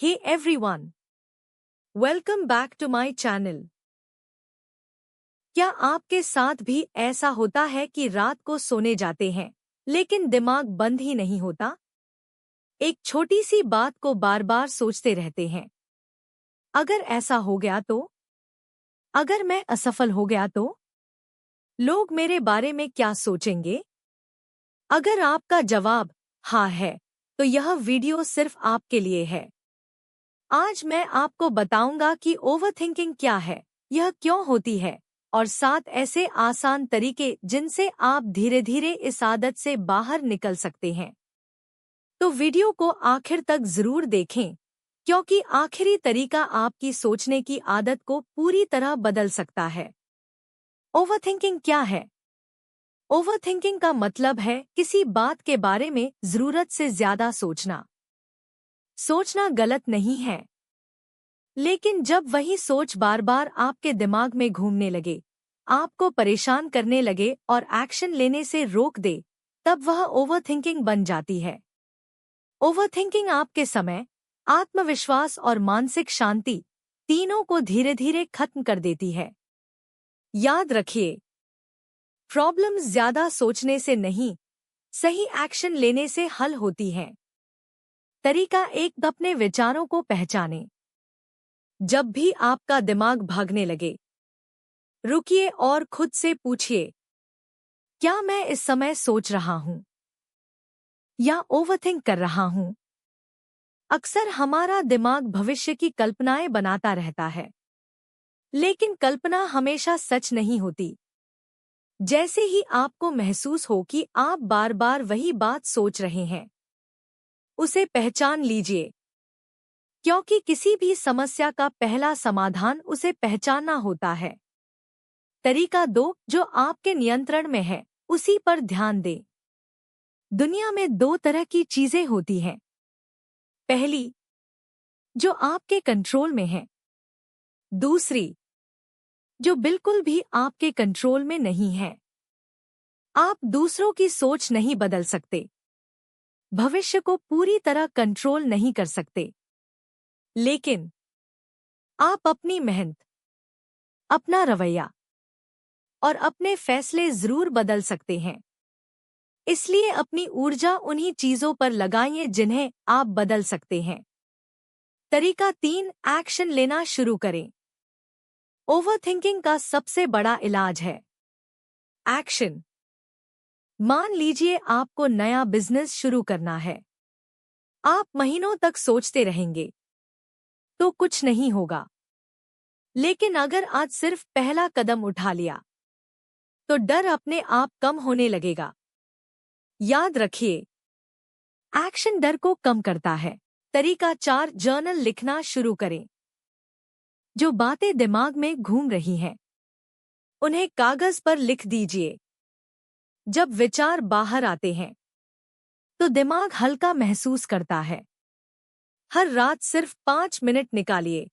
Hey everyone, welcome back to my channel। क्या आपके साथ भी ऐसा होता है कि रात को सोने जाते हैं लेकिन दिमाग बंद ही नहीं होता? एक छोटी सी बात को बार बार सोचते रहते हैं। अगर ऐसा हो गया तो? अगर मैं असफल हो गया तो? लोग मेरे बारे में क्या सोचेंगे? अगर आपका जवाब हाँ है तो यह वीडियो सिर्फ आपके लिए है। आज मैं आपको बताऊंगा कि ओवरथिंकिंग क्या है, यह क्यों होती है और 7 ऐसे आसान तरीके जिनसे आप धीरे धीरे इस आदत से बाहर निकल सकते हैं। तो वीडियो को आखिर तक जरूर देखें, क्योंकि आखिरी तरीका आपकी सोचने की आदत को पूरी तरह बदल सकता है। ओवरथिंकिंग क्या है? ओवरथिंकिंग का मतलब है किसी बात के बारे में जरूरत से ज्यादा सोचना। सोचना गलत नहीं है, लेकिन जब वही सोच बार बार आपके दिमाग में घूमने लगे, आपको परेशान करने लगे और एक्शन लेने से रोक दे, तब वह ओवरथिंकिंग बन जाती है। ओवरथिंकिंग आपके समय, आत्मविश्वास और मानसिक शांति तीनों को धीरे धीरे खत्म कर देती है। याद रखिए, प्रॉब्लम्स ज्यादा सोचने से नहीं, सही एक्शन लेने से हल होती हैं। तरीका 1, अपने विचारों को पहचानें। जब भी आपका दिमाग भागने लगे, रुकिए और खुद से पूछिए, क्या मैं इस समय सोच रहा हूं या ओवरथिंक कर रहा हूं? अक्सर हमारा दिमाग भविष्य की कल्पनाएं बनाता रहता है, लेकिन कल्पना हमेशा सच नहीं होती। जैसे ही आपको महसूस हो कि आप बार बार वही बात सोच रहे हैं, उसे पहचान लीजिए, क्योंकि किसी भी समस्या का पहला समाधान उसे पहचानना होता है। तरीका 2, जो आपके नियंत्रण में है, उसी पर ध्यान दें। दुनिया में 2 तरह की चीजें होती हैं। पहली, जो आपके कंट्रोल में है। दूसरी, जो बिल्कुल भी आपके कंट्रोल में नहीं है। आप दूसरों की सोच नहीं बदल सकते, भविष्य को पूरी तरह कंट्रोल नहीं कर सकते, लेकिन आप अपनी मेहनत, अपना रवैया और अपने फैसले जरूर बदल सकते हैं। इसलिए अपनी ऊर्जा उन्हीं चीजों पर लगाइए जिन्हें आप बदल सकते हैं। तरीका 3, एक्शन लेना शुरू करें। ओवरथिंकिंग का सबसे बड़ा इलाज है एक्शन। मान लीजिए आपको नया बिजनेस शुरू करना है। आप महीनों तक सोचते रहेंगे तो कुछ नहीं होगा, लेकिन अगर आज सिर्फ पहला कदम उठा लिया तो डर अपने आप कम होने लगेगा। याद रखिए, एक्शन डर को कम करता है। तरीका 4, जर्नल लिखना शुरू करें। जो बातें दिमाग में घूम रही हैं, उन्हें कागज पर लिख दीजिए। जब विचार बाहर आते हैं तो दिमाग हल्का महसूस करता है। हर रात सिर्फ 5 मिनट निकालिए।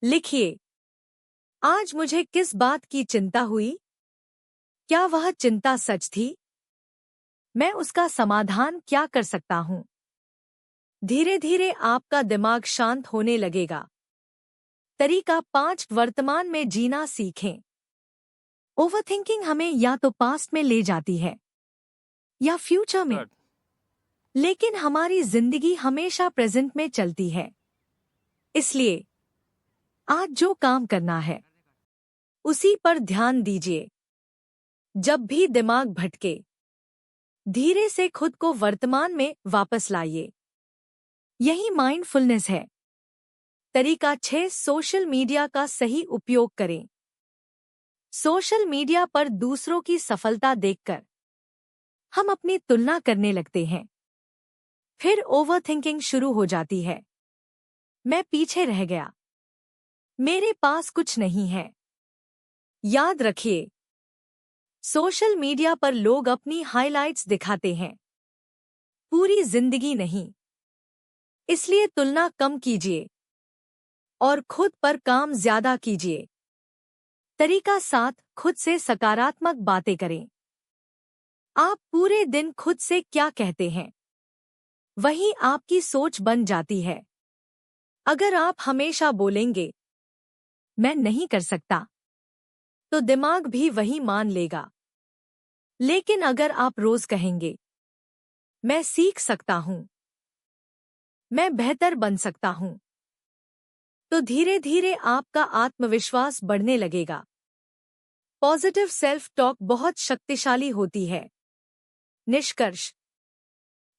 लिखिए, आज मुझे किस बात की चिंता हुई? क्या वह चिंता सच थी? मैं उसका समाधान क्या कर सकता हूँ? धीरे धीरे आपका दिमाग शांत होने लगेगा। तरीका 5, वर्तमान में जीना सीखें। ओवरथिंकिंग हमें या तो पास्ट में ले जाती है या फ्यूचर में, लेकिन हमारी जिंदगी हमेशा प्रेजेंट में चलती है। इसलिए आज जो काम करना है, उसी पर ध्यान दीजिए। जब भी दिमाग भटके, धीरे से खुद को वर्तमान में वापस लाइए। यही माइंडफुलनेस है। तरीका 6, सोशल मीडिया का सही उपयोग करें। सोशल मीडिया पर दूसरों की सफलता देखकर हम अपनी तुलना करने लगते हैं। फिर ओवरथिंकिंग शुरू हो जाती है। मैं पीछे रह गया, मेरे पास कुछ नहीं है। याद रखिए, सोशल मीडिया पर लोग अपनी हाइलाइट्स दिखाते हैं, पूरी जिंदगी नहीं। इसलिए तुलना कम कीजिए और खुद पर काम ज्यादा कीजिए। तरीका 7, खुद से सकारात्मक बातें करें। आप पूरे दिन खुद से क्या कहते हैं, वही आपकी सोच बन जाती है। अगर आप हमेशा बोलेंगे मैं नहीं कर सकता, तो दिमाग भी वही मान लेगा। लेकिन अगर आप रोज कहेंगे मैं सीख सकता हूं, मैं बेहतर बन सकता हूं, तो धीरे धीरे आपका आत्मविश्वास बढ़ने लगेगा। पॉजिटिव सेल्फ टॉक बहुत शक्तिशाली होती है। निष्कर्ष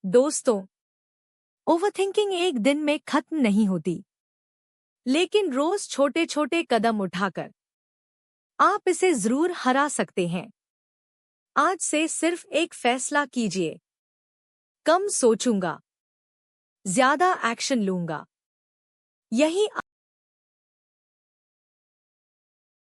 दोस्तों, ओवरथिंकिंग एक दिन में खत्म नहीं होती, लेकिन रोज छोटे छोटे कदम उठाकर आप इसे जरूर हरा सकते हैं। आज से सिर्फ एक फैसला कीजिए, कम सोचूंगा, ज्यादा एक्शन लूंगा। यही